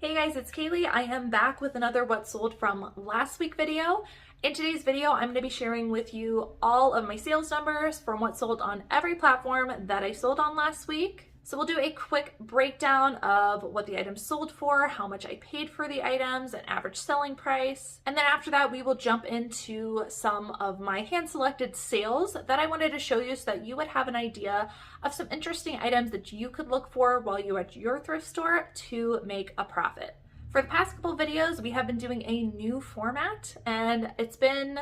Hey guys, it's Kaylee. I am back with another What Sold from last week video. In today's video, I'm going to be sharing with you all of my sales numbers from what sold on every platform that I sold on last week. So we'll do a quick breakdown of what the items sold for, how much I paid for the items, an average selling price. And then after that, we will jump into some of my hand-selected sales that I wanted to show you so that you would have an idea of some interesting items that you could look for while you're at your thrift store to make a profit. For the past couple videos, we have been doing a new format and it's been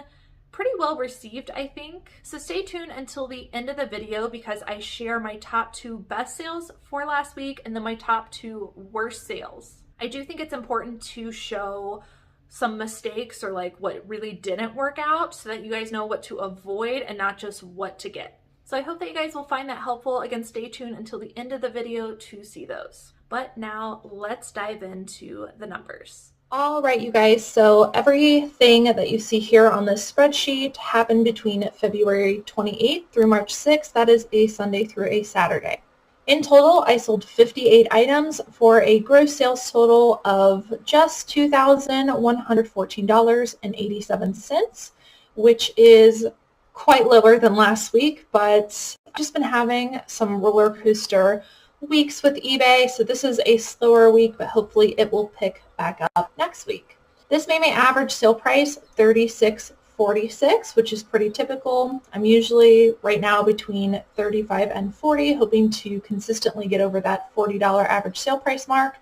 pretty well received, I think. So stay tuned until the end of the video because I share my top 2 best sales for last week and then my top 2 worst sales. I do think it's important to show some mistakes or like what really didn't work out so that you guys know what to avoid and not just what to get. So I hope that you guys will find that helpful. Again, stay tuned until the end of the video to see those. But now let's dive into the numbers. All right, you guys, so everything that you see here on this spreadsheet happened between February 28th through March 6th. That is a Sunday through a Saturday. In total, I sold 58 items for a gross sales total of just $2,114.87, which is quite lower than last week, but I've just been having some roller coaster weeks with eBay, so this is a slower week, but hopefully it will pick back up next week. This made my average sale price $36.46, which is pretty typical. I'm usually right now between $35 and $40, hoping to consistently get over that $40 average sale price mark.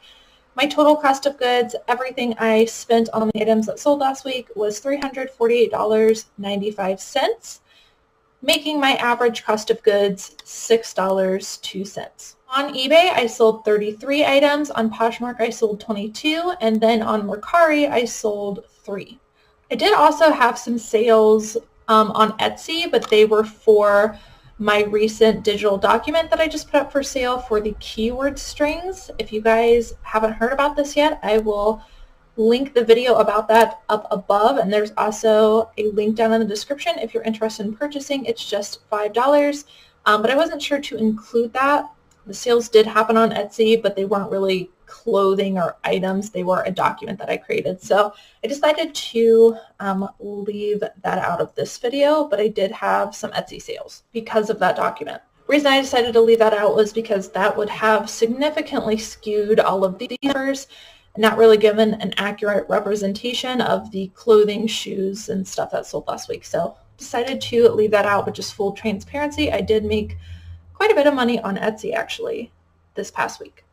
My total cost of goods, everything I spent on the items that sold last week, was $348.95, making my average cost of goods $6.02. On eBay, I sold 33 items. On Poshmark, I sold 22. And then on Mercari, I sold 3. I did also have some sales on Etsy, but they were for my recent digital document that I just put up for sale for the keyword strings. If you guys haven't heard about this yet, I will link the video about that up above, and there's also a link down in the description if you're interested in purchasing. It's just $5, but I wasn't sure to include that. The sales did happen on Etsy, but they weren't really clothing or items. They were a document that I created. So I decided to leave that out of this video, but I did have some Etsy sales because of that document. The reason I decided to leave that out was because that would have significantly skewed all of these numbers and not really given an accurate representation of the clothing, shoes, and stuff that sold last week. So decided to leave that out, but just full transparency, I did make quite a bit of money on Etsy actually this past week.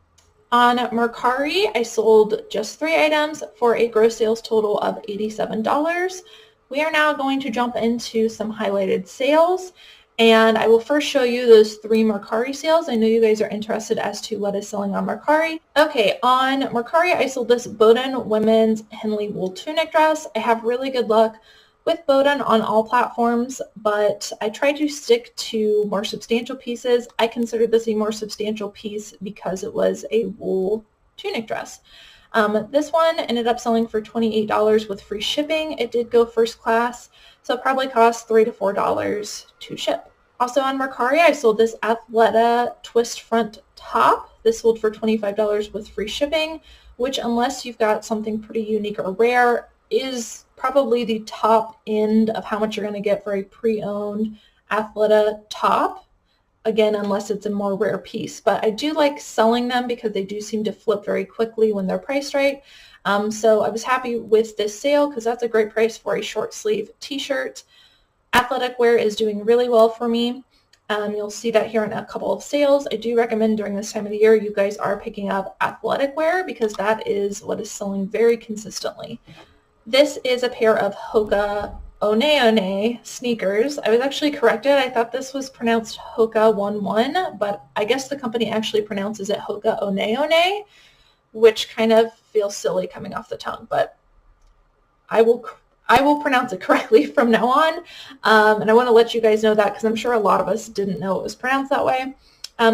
On Mercari, I sold just 3 items for a gross sales total of $87. We are now going to jump into some highlighted sales, and I will first show you those 3 Mercari sales. I know you guys are interested as to what is selling on Mercari. Okay, on Mercari, I sold this Bowden women's Henley wool tunic dress. I have really good luck with Bowden on all platforms, but I try to stick to more substantial pieces. I consider this a more substantial piece because it was a wool tunic dress. This one ended up selling for $28 with free shipping. It did go first class, so it probably cost $3 to $4 to ship. Also on Mercari, I sold this Athleta twist front top. This sold for $25 with free shipping, which unless you've got something pretty unique or rare, is probably the top end of how much you're going to get for a pre-owned Athleta top. Again, unless it's a more rare piece. But I do like selling them because they do seem to flip very quickly when they're priced right. So I was happy with this sale because that's a great price for a short sleeve t-shirt. Athletic wear is doing really well for me. You'll see that here in a couple of sales. I do recommend during this time of the year you guys are picking up athletic wear because that is what is selling very consistently. This is a pair of Hoka One One sneakers. I was actually corrected. I thought this was pronounced Hoka 11, but I guess the company actually pronounces it Hoka One One, which kind of feels silly coming off the tongue, but I will pronounce it correctly from now on, and I want to let you guys know that because I'm sure a lot of us didn't know it was pronounced that way.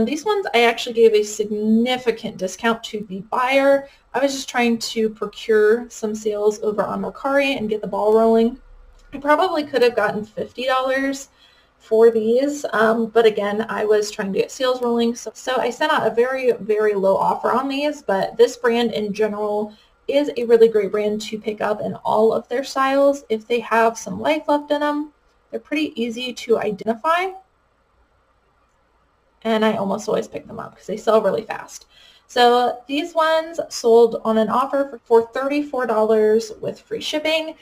These ones I actually gave a significant discount to the buyer. I was just trying to procure some sales over on Mercari and get the ball rolling. I probably could have gotten $50 for these, but again, I was trying to get sales rolling, so I sent out a very, very low offer on these, but this brand in general is a really great brand to pick up in all of their styles. If they have some life left in them, they're pretty easy to identify, and I almost always pick them up because they sell really fast. So these ones sold on an offer for $34 with free shipping.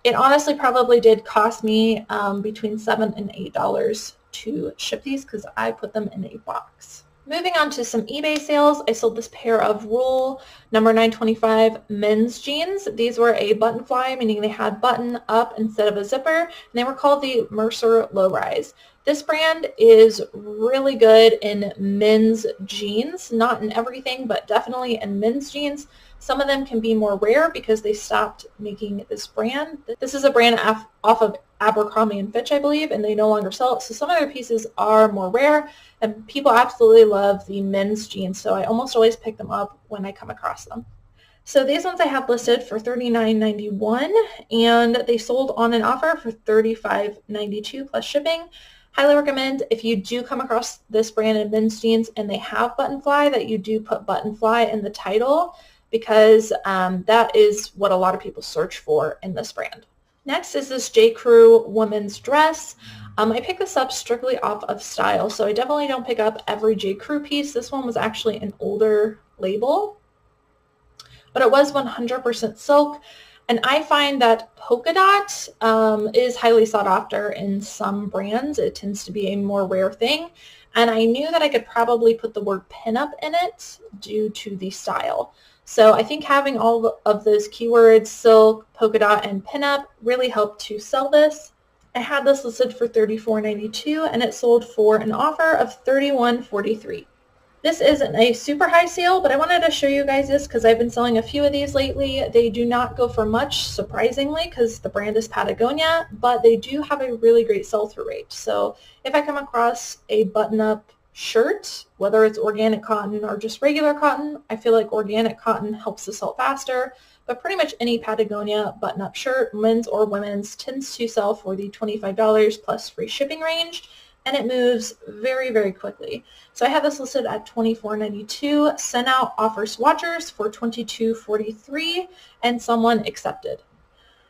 It honestly probably did cost me between $7 and $8 to ship these because I put them in a box. Moving on to some eBay sales, I sold this pair of Rule number 925 men's jeans. These were a button fly, meaning they had button up instead of a zipper, and they were called the Mercer Low Rise. This brand is really good in men's jeans, not in everything, but definitely in men's jeans. Some of them can be more rare because they stopped making this brand. This is a brand off of Abercrombie & Fitch, I believe, and they no longer sell it. So some of their pieces are more rare, and people absolutely love the men's jeans, so I almost always pick them up when I come across them. So these ones I have listed for $39.91, and they sold on an offer for $35.92 plus shipping. Highly recommend if you do come across this brand in men's jeans and they have button fly that you do put button fly in the title, because that is what a lot of people search for in this brand. Next is this J. Crew women's dress. I picked this up strictly off of style, so I definitely don't pick up every J. Crew piece. This one was actually an older label, but it was 100% silk. And I find that polka dot is highly sought after in some brands. It tends to be a more rare thing. And I knew that I could probably put the word pinup in it due to the style. So I think having all of those keywords, silk, polka dot, and pinup, really helped to sell this. I had this listed for $34.92 and it sold for an offer of $31.43. This isn't a super high sale, but I wanted to show you guys this because I've been selling a few of these lately. They do not go for much, surprisingly, because the brand is Patagonia, but they do have a really great sell-through rate. So if I come across a button-up shirt, whether it's organic cotton or just regular cotton, I feel like organic cotton helps to sell faster, but pretty much any Patagonia button-up shirt, men's or women's, tends to sell for the $25 plus free shipping range, and it moves very, very quickly. So I have this listed at $24.92, sent out offer swatchers for $22.43, and someone accepted.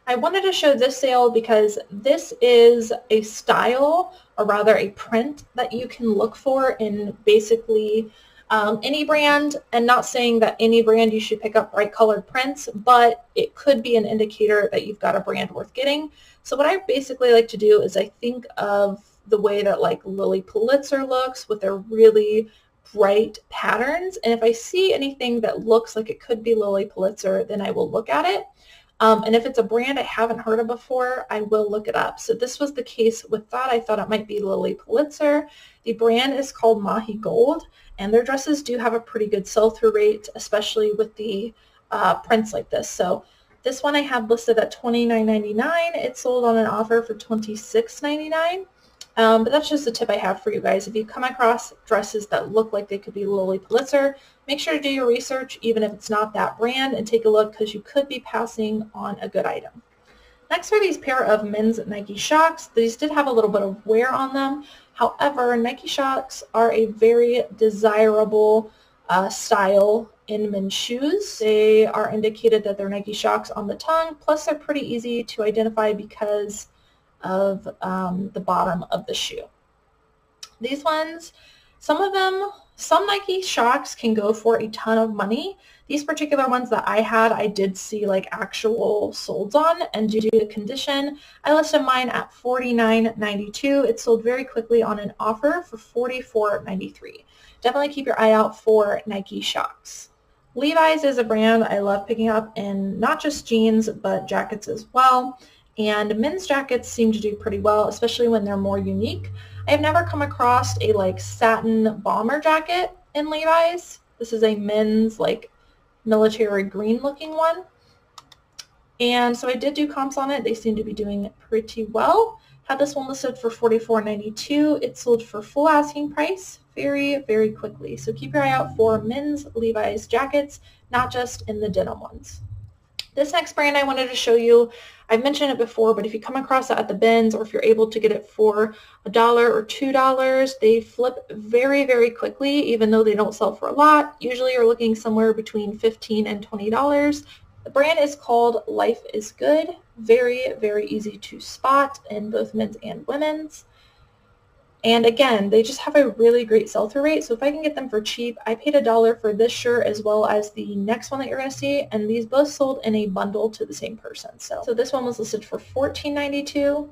I wanted to show this sale because this is a style, or rather a print, that you can look for in basically any brand, and not saying that any brand you should pick up bright colored prints, but it could be an indicator that you've got a brand worth getting. So what I basically like to do is I think of the way that like Lilly Pulitzer looks with their really bright patterns, and if I see anything that looks like it could be Lilly Pulitzer, then I will look at it. And if it's a brand I haven't heard of before, I will look it up. So this was the case with that. I thought it might be Lilly Pulitzer. The brand is called Mahi Gold, and their dresses do have a pretty good sell-through rate, especially with the prints like this. So this one I had listed at $29.99. It sold on an offer for $26.99. But that's just a tip I have for you guys. If you come across dresses that look like they could be Lilly Pulitzer, make sure to do your research, even if it's not that brand, and take a look because you could be passing on a good item. Next are these pair of men's Nike Shox. These did have a little bit of wear on them. However, Nike Shox are a very desirable style in men's shoes. They are indicated that they're Nike Shox on the tongue, plus they're pretty easy to identify because of the bottom of the shoe. These ones, some Nike Shox can go for a ton of money. These particular ones that I had, I did see like actual solds on, and due to the condition, I listed mine at $49.92. It sold very quickly on an offer for $44.93. Definitely keep your eye out for Nike Shox. Levi's is a brand I love picking up in not just jeans, but jackets as well. And men's jackets seem to do pretty well, especially when they're more unique. I've never come across a like satin bomber jacket in Levi's. This is a men's like military green looking one. And so I did do comps on it. They seem to be doing pretty well. Had this one listed for $44.92. It sold for full asking price very, very quickly. So keep your eye out for men's Levi's jackets, not just in the denim ones. This next brand I wanted to show you, I've mentioned it before, but if you come across it at the bins or if you're able to get it for $1 or $2, they flip very, very quickly, even though they don't sell for a lot. Usually you're looking somewhere between $15 and $20. The brand is called Life is Good. Very, very easy to spot in both men's and women's. And again, they just have a really great sell-through rate. So if I can get them for cheap, I paid $1 for this shirt as well as the next one that you're going to see. And these both sold in a bundle to the same person. So this one was listed for $14.92.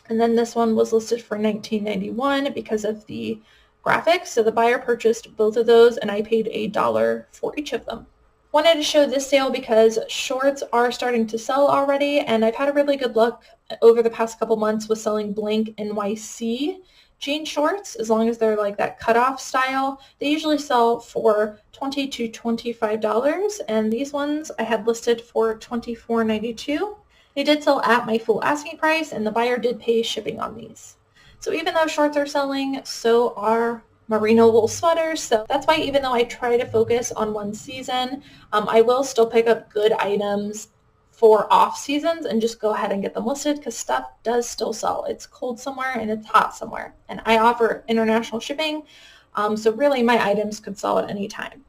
And then this one was listed for $19.91 because of the graphics. So the buyer purchased both of those and I paid $1 for each of them. Wanted to show this sale because shorts are starting to sell already, and I've had a really good luck over the past couple months with selling blank NYC jean shorts. As long as they're like that cutoff style, they usually sell for $20 to $25, and these ones I had listed for $24.92. They did sell at my full asking price, and the buyer did pay shipping on these. So even though shorts are selling, so are merino wool sweaters. So that's why even though I try to focus on one season, I will still pick up good items for off seasons and just go ahead and get them listed because stuff does still sell. It's cold somewhere and it's hot somewhere. And I offer international shipping, so really my items could sell at any time.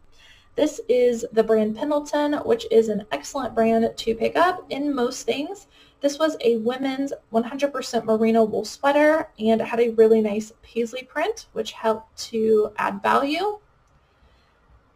This is the brand Pendleton, which is an excellent brand to pick up in most things. This was a women's 100% merino wool sweater and it had a really nice paisley print, which helped to add value.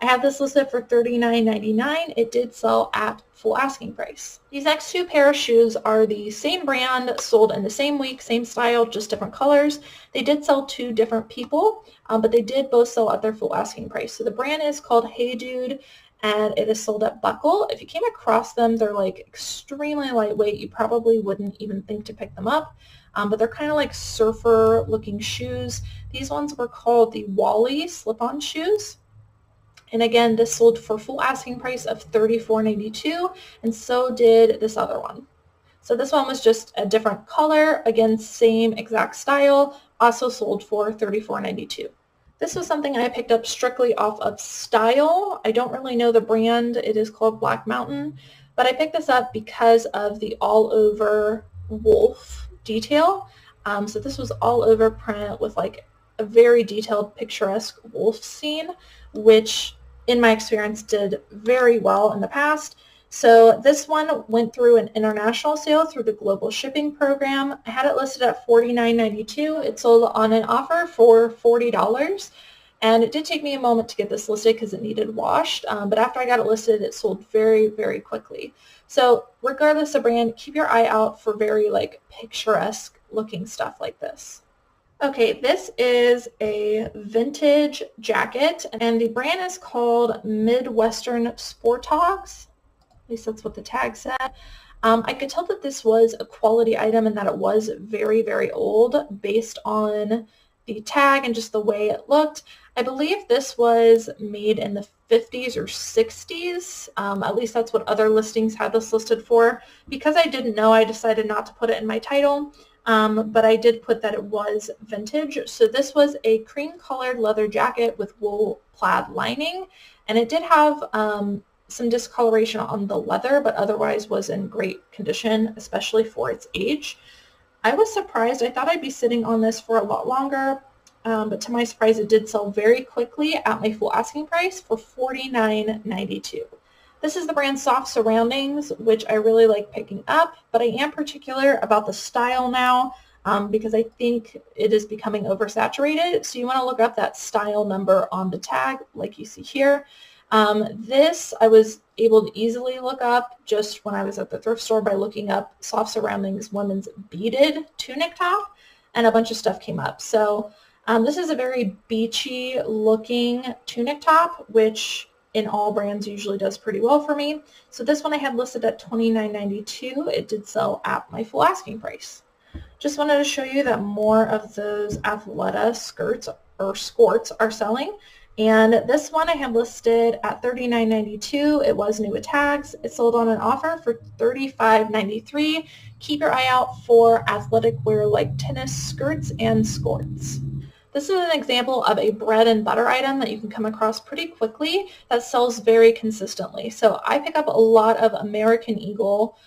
I have this listed for $39.99. It did sell at full asking price. These next two pair of shoes are the same brand, sold in the same week, same style, just different colors. They did sell to different people, but they did both sell at their full asking price. So the brand is called Hey Dude, and it is sold at Buckle. If you came across them, they're like extremely lightweight. You probably wouldn't even think to pick them up, but they're kind of like surfer looking shoes. These ones were called the Wally slip-on shoes. And again, this sold for full asking price of $34.92, and so did this other one. So this one was just a different color, again, same exact style, also sold for $34.92. This was something I picked up strictly off of Style. I don't really know the brand. It is called Black Mountain, but I picked this up because of the all-over wolf detail. So this was all-over print with like a very detailed, picturesque wolf scene, which in my experience did very well in the past. So this one went through an international sale through the global shipping program. I had it listed at $49.92. It sold on an offer for $40. And it did take me a moment to get this listed because it needed washed. But after I got it listed, it sold very, very quickly. So regardless of brand, keep your eye out for very like picturesque looking stuff like this. Okay, this is a vintage jacket, and the brand is called Midwestern Sportogs. At least that's what the tag said. I could tell that this was a quality item and that it was very, very old based on the tag and just the way it looked. I believe this was made in the 50s or 60s. At least that's what other listings had this listed for. Because I didn't know, I decided not to put it in my title. But I did put that it was vintage. So this was a cream-colored leather jacket with wool plaid lining, and it did have some discoloration on the leather, but otherwise was in great condition, especially for its age. I was surprised. I thought I'd be sitting on this for a lot longer, but to my surprise, it did sell very quickly at my full asking price for $49.92. This is the brand Soft Surroundings, which I really like picking up, but I am particular about the style now because I think it is becoming oversaturated. So you want to look up that style number on the tag like you see here. This I was able to easily look up just when I was at the thrift store by looking up Soft Surroundings women's beaded tunic top, and a bunch of stuff came up. So this is a very beachy looking tunic top, which in all brands usually does pretty well for me. So this one I had listed at $29.92. It did sell at my full asking price. Just wanted to show you that more of those Athleta skirts or skirts are selling. And this one I had listed at $39.92. It was new with tags. It sold on an offer for $35.93. Keep your eye out for athletic wear like tennis skirts and skirts. This is an example of a bread and butter item that you can come across pretty quickly that sells very consistently. So I pick up a lot of American Eagle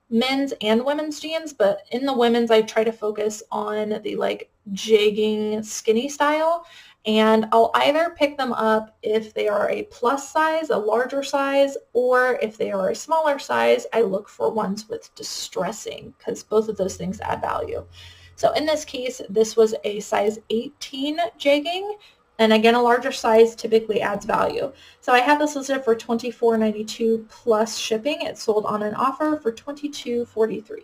men's and women's jeans, but in the women's I try to focus on the like jegging skinny style, and I'll either pick them up if they are a plus size, a larger size, or if they are a smaller size, I look for ones with distressing because both of those things add value. So in this case, this was a size 18 jegging, and again, a larger size typically adds value. So I have this listed for $24.92 plus shipping. It sold on an offer for $22.43.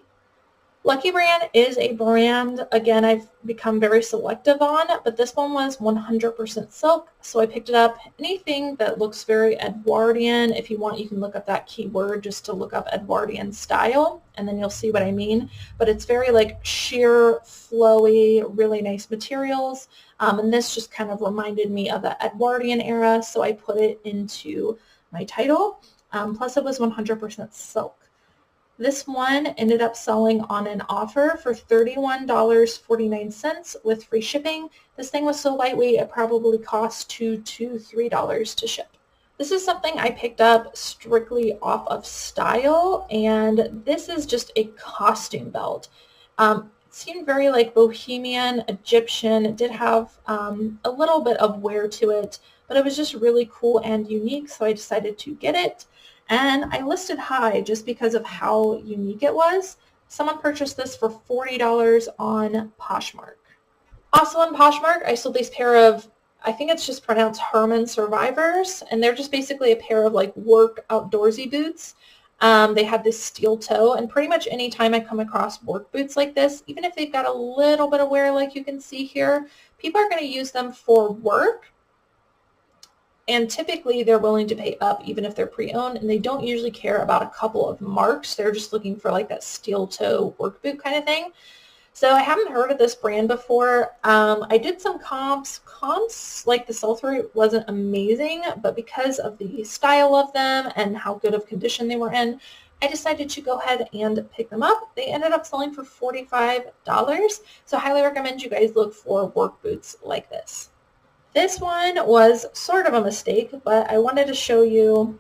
Lucky Brand is a brand, again, I've become very selective on, but this one was 100% silk, so I picked it up. Anything that looks very Edwardian, if you want, you can look up that keyword just to look up Edwardian style, and then you'll see what I mean. But it's very like sheer, flowy, really nice materials, and this just kind of reminded me of the Edwardian era, so I put it into my title. Plus it was 100% silk. This one ended up selling on an offer for $31.49 with free shipping. This thing was so lightweight it probably cost $2 to $3 to ship. This is something I picked up strictly off of style, and this is just a costume belt. It seemed very like bohemian, Egyptian. It did have a little bit of wear to it, but it was just really cool and unique, so I decided to get it. And I listed high just because of how unique it was. Someone purchased this for $40 on Poshmark. Also on Poshmark, I sold these pair of, I think it's just pronounced Herman Survivors, and they're just basically a pair of like work outdoorsy boots. They had this steel toe, and pretty much any time I come across work boots like this, even if they've got a little bit of wear like you can see here, people are going to use them for work. And typically they're willing to pay up even if they're pre-owned, and they don't usually care about a couple of marks. They're just looking for like that steel toe work boot kind of thing. So I haven't heard of this brand before. I did some comps. Comps, like the sell-through wasn't amazing, but because of the style of them and how good of condition they were in, I decided to go ahead and pick them up. They ended up selling for $45. So I highly recommend you guys look for work boots like this. This one was sort of a mistake, but I wanted to show you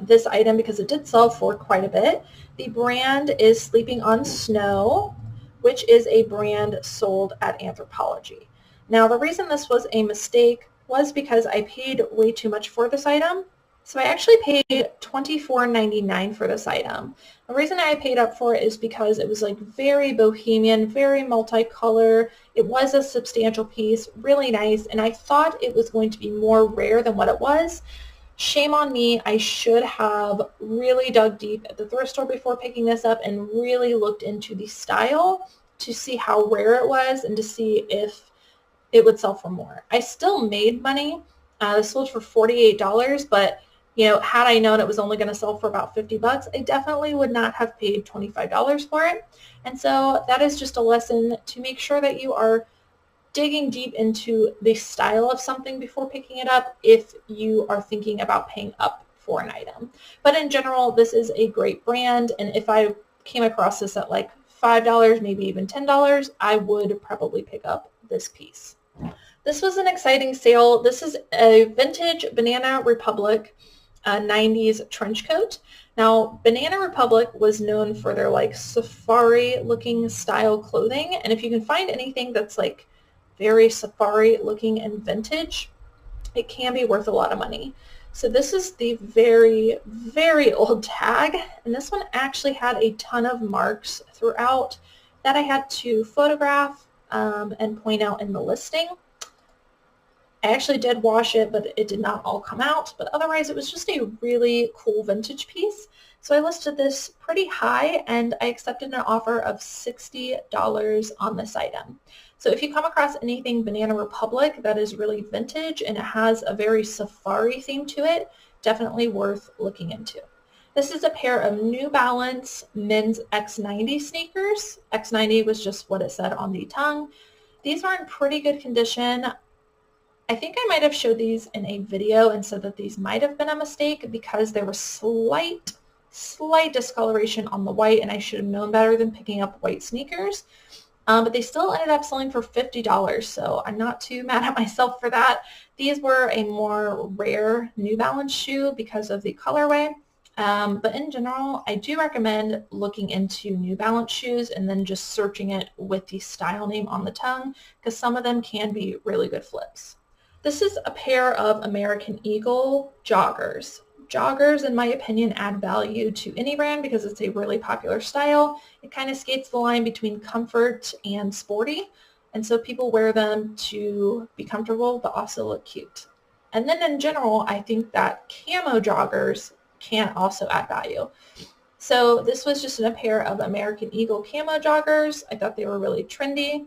this item because it did sell for quite a bit. The brand is Sleeping on Snow, which is a brand sold at Anthropologie. Now, the reason this was a mistake was because I paid way too much for this item. So I actually paid $24.99 for this item. The reason I paid up for it is because it was like very bohemian, very multicolor. It was a substantial piece, really nice, and I thought it was going to be more rare than what it was. Shame on me. I should have really dug deep at the thrift store before picking this up and really looked into the style to see how rare it was and to see if it would sell for more. I still made money. This sold for $48, but you know, had I known it was only going to sell for about $50, I definitely would not have paid $25 for it. And so that is just a lesson to make sure that you are digging deep into the style of something before picking it up if you are thinking about paying up for an item. But in general, this is a great brand, and if I came across this at like $5, maybe even $10, I would probably pick up this piece. This was an exciting sale. This is a vintage Banana Republic 90s trench coat. Now, Banana Republic was known for their like safari looking style clothing, and if you can find anything that's like very safari looking and vintage, it can be worth a lot of money. So this is the very, very old tag, and this one actually had a ton of marks throughout that I had to photograph and point out in the listing. I actually did wash it, but it did not all come out. But otherwise, it was just a really cool vintage piece. So I listed this pretty high, and I accepted an offer of $60 on this item. So if you come across anything Banana Republic that is really vintage and it has a very safari theme to it, definitely worth looking into. This is a pair of New Balance men's X90 sneakers. X90 was just what it said on the tongue. These are in pretty good condition. I think I might have showed these in a video and said that these might have been a mistake because there was slight discoloration on the white, and I should have known better than picking up white sneakers. but they still ended up selling for $50, so I'm not too mad at myself for that. These were a more rare New Balance shoe because of the colorway, but in general, I do recommend looking into New Balance shoes and then just searching it with the style name on the tongue, because some of them can be really good flips. This is a pair of American Eagle joggers. Joggers, in my opinion, add value to any brand because it's a really popular style. It kind of skates the line between comfort and sporty, and so people wear them to be comfortable but also look cute. And then in general, I think that camo joggers can also add value. So this was just a pair of American Eagle camo joggers. I thought they were really trendy.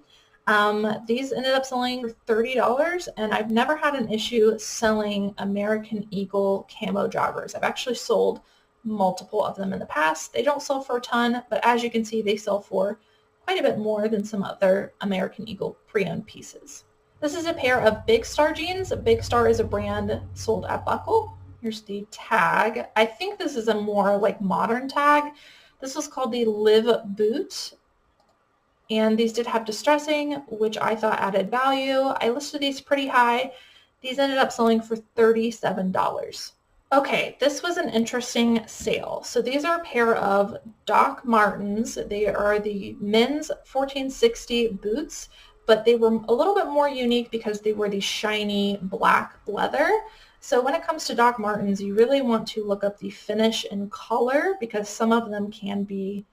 These ended up selling for $30, and I've never had an issue selling American Eagle camo joggers. I've actually sold multiple of them in the past. They don't sell for a ton, but as you can see, they sell for quite a bit more than some other American Eagle pre-owned pieces. This is a pair of Big Star jeans. Big Star is a brand sold at Buckle. Here's the tag. I think this is a more like modern tag. This was called the Live Boot. And these did have distressing, which I thought added value. I listed these pretty high. These ended up selling for $37. Okay, this was an interesting sale. So these are a pair of Doc Martens. They are the men's 1460 boots, but they were a little bit more unique because they were the shiny black leather. So when it comes to Doc Martens, you really want to look up the finish and color because some of them can be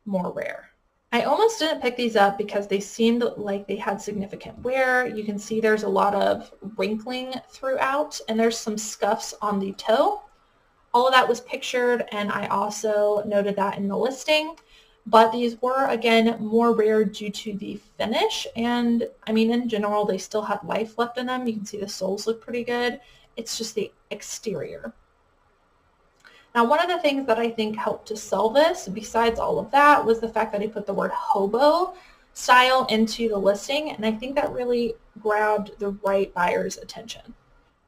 more rare. I almost didn't pick these up because they seemed like they had significant wear. You can see there's a lot of wrinkling throughout, and there's some scuffs on the toe. All of that was pictured, and I also noted that in the listing. But these were, again, more rare due to the finish, and I mean, in general, they still had life left in them. You can see the soles look pretty good. It's just the exterior. Now, one of the things that I think helped to sell this, besides all of that, was the fact that I put the word hobo style into the listing, and I think that really grabbed the right buyer's attention.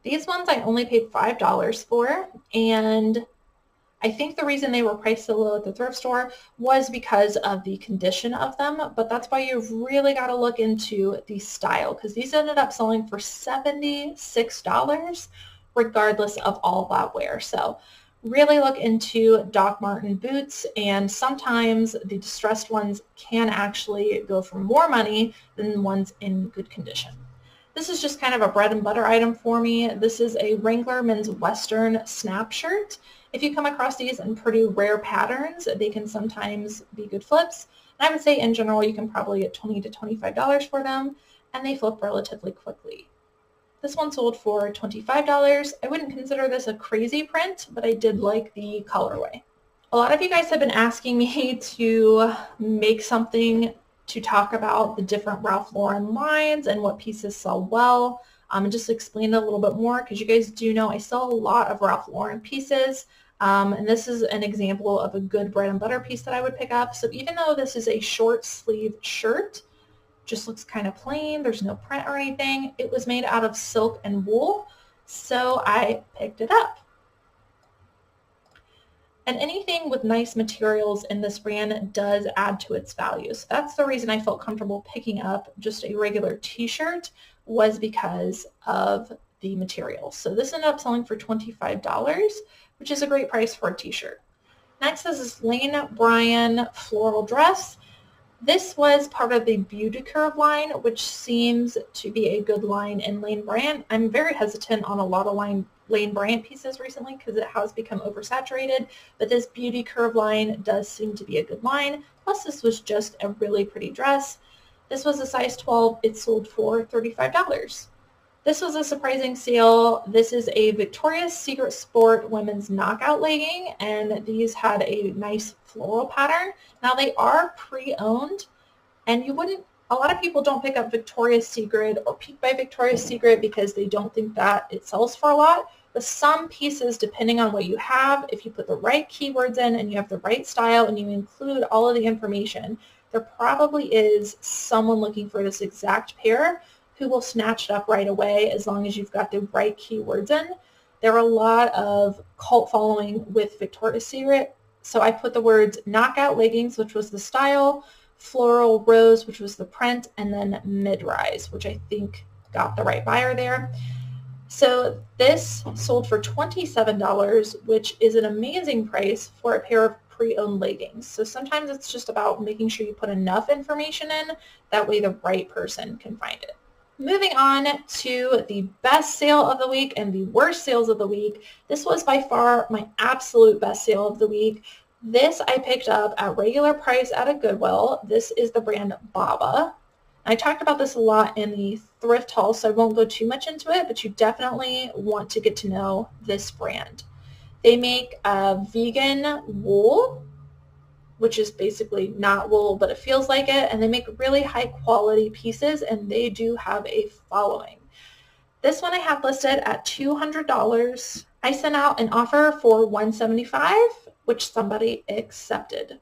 These ones I only paid $5 for, and I think the reason they were priced so low at the thrift store was because of the condition of them, but that's why you've really got to look into the style, because these ended up selling for $76 regardless of all that wear. So really look into Doc Marten boots, and sometimes the distressed ones can actually go for more money than ones in good condition. This is just kind of a bread and butter item for me. This is a Wrangler men's Western snap shirt. If you come across these in pretty rare patterns, they can sometimes be good flips. And I would say in general, you can probably get $20 to $25 for them, and they flip relatively quickly. This one sold for $25. I wouldn't consider this a crazy print, but I did like the colorway. A lot of you guys have been asking me to make something to talk about the different Ralph Lauren lines and what pieces sell well, and just explain it a little bit more, because you guys do know I sell a lot of Ralph Lauren pieces, and this is an example of a good bread and butter piece that I would pick up. So even though this is a short sleeve shirt, just looks kind of plain, there's no print or anything, it was made out of silk and wool, so I picked it up. And anything with nice materials in this brand does add to its value. So that's the reason I felt comfortable picking up just a regular t-shirt, was because of the materials. So this ended up selling for $25, which is a great price for a t-shirt. Next is this Lane Bryant floral dress. This was part of the Beauty Curve line, which seems to be a good line in Lane Bryant. I'm very hesitant on a lot of Lane Bryant pieces recently because it has become oversaturated, but this Beauty Curve line does seem to be a good line. Plus, this was just a really pretty dress. This was a size 12. It sold for $35. This was a surprising sale. This is a Victoria's Secret Sport women's knockout legging, and these had a nice floral pattern. Now they are pre-owned, and a lot of people don't pick up Victoria's Secret or Peek by Victoria's Secret because they don't think that it sells for a lot. But some pieces, depending on what you have, if you put the right keywords in and you have the right style and you include all of the information, there probably is someone looking for this exact pair who will snatch it up right away as long as you've got the right keywords in. There are a lot of cult following with Victoria's Secret, so I put the words knockout leggings, which was the style, Floral Rose, which was the print, and then Mid-Rise, which I think got the right buyer there. So this sold for $27, which is an amazing price for a pair of pre-owned leggings. So sometimes it's just about making sure you put enough information in, that way the right person can find it. Moving on to the best sale of the week and the worst sales of the week. This was by far my absolute best sale of the week. This I picked up at regular price at a Goodwill. This is the brand Baba. I talked about this a lot in the thrift haul, so I won't go too much into it, but you definitely want to get to know this brand. They make vegan wool, which is basically not wool, but it feels like it, and they make really high quality pieces, and they do have a following. This one I have listed at $200. I sent out an offer for $175, which somebody accepted.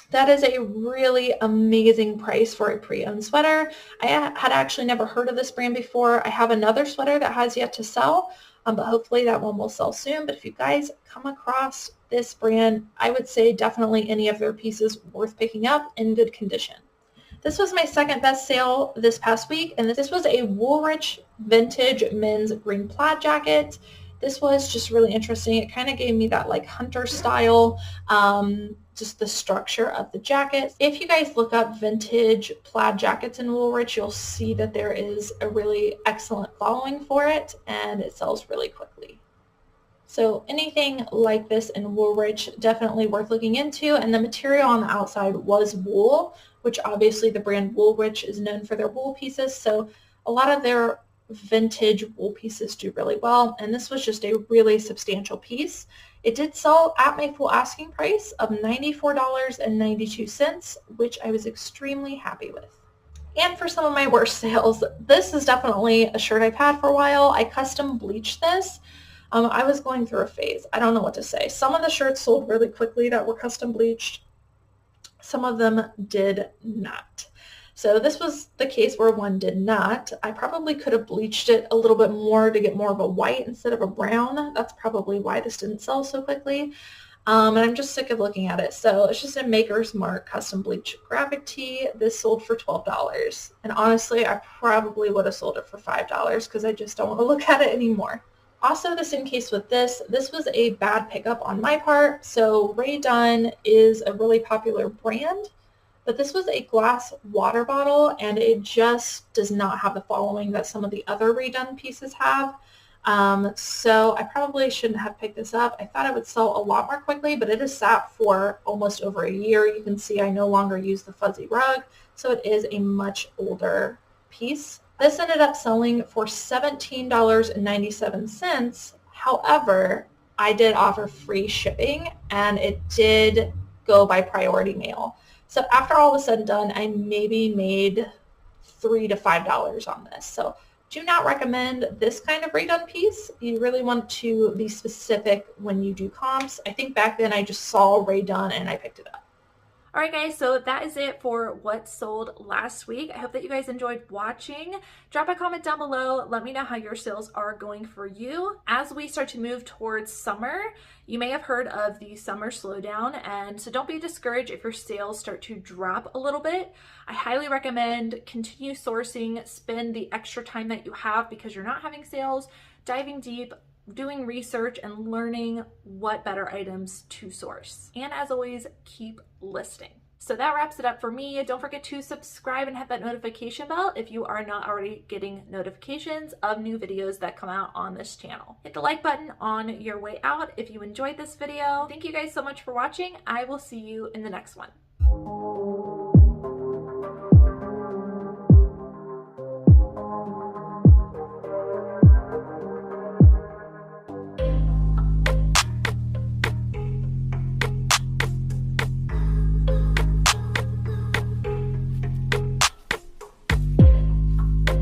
That is a really amazing price for a pre-owned sweater. I had actually never heard of this brand before. I have another sweater that has yet to sell, but hopefully that one will sell soon. But if you guys come across this brand, I would say definitely any of their pieces worth picking up in good condition. This was my second best sale this past week, and this was a Woolrich vintage men's green plaid jacket. This was just really interesting. It kind of gave me that like hunter style, just the structure of the jacket. If you guys look up vintage plaid jackets in Woolrich, you'll see that there is a really excellent following for it, and it sells really quickly. So anything like this in Woolrich, definitely worth looking into. And the material on the outside was wool, which obviously the brand Woolrich is known for their wool pieces. So a lot of their vintage wool pieces do really well, and this was just a really substantial piece. It did sell at my full asking price of $94.92, which I was extremely happy with. And for some of my worst sales, this is definitely a shirt I've had for a while. I custom bleached this. I was going through a phase. I don't know what to say. Some of the shirts sold really quickly that were custom bleached. Some of them did not. So this was the case where one did not. I probably could have bleached it a little bit more to get more of a white instead of a brown. That's probably why this didn't sell so quickly. And I'm just sick of looking at it. So it's just a Maker's Mark custom bleach graphic tee. This sold for $12. And honestly, I probably would have sold it for $5 because I just don't want to look at it anymore. Also, the same case with this. This was a bad pickup on my part. So Rae Dunn is a really popular brand, but this was a glass water bottle, and it just does not have the following that some of the other Rae Dunn pieces have. So I probably shouldn't have picked this up. I thought it would sell a lot more quickly, but it has sat for almost over a year. You can see I no longer use the fuzzy rug, so it is a much older piece. This ended up selling for $17.97. However, I did offer free shipping, and it did go by priority mail. So after all was said and done, I maybe made $3 to $5 on this. So do not recommend this kind of Rae Dunn piece. You really want to be specific when you do comps. I think back then I just saw Rae Dunn and I picked it up. All right, guys, so that is it for what sold last week. I hope that you guys enjoyed watching. Drop a comment down below. Let me know how your sales are going for you. As we start to move towards summer, you may have heard of the summer slowdown, and so don't be discouraged if your sales start to drop a little bit. I highly recommend continue sourcing, spend the extra time that you have because you're not having sales, diving deep, doing research and learning what better items to source. And as always, keep listing. So that wraps it up for me. Don't forget to subscribe and hit that notification bell if you are not already getting notifications of new videos that come out on this channel. Hit the like button on your way out if you enjoyed this video. Thank you guys so much for watching. I will see you in the next one.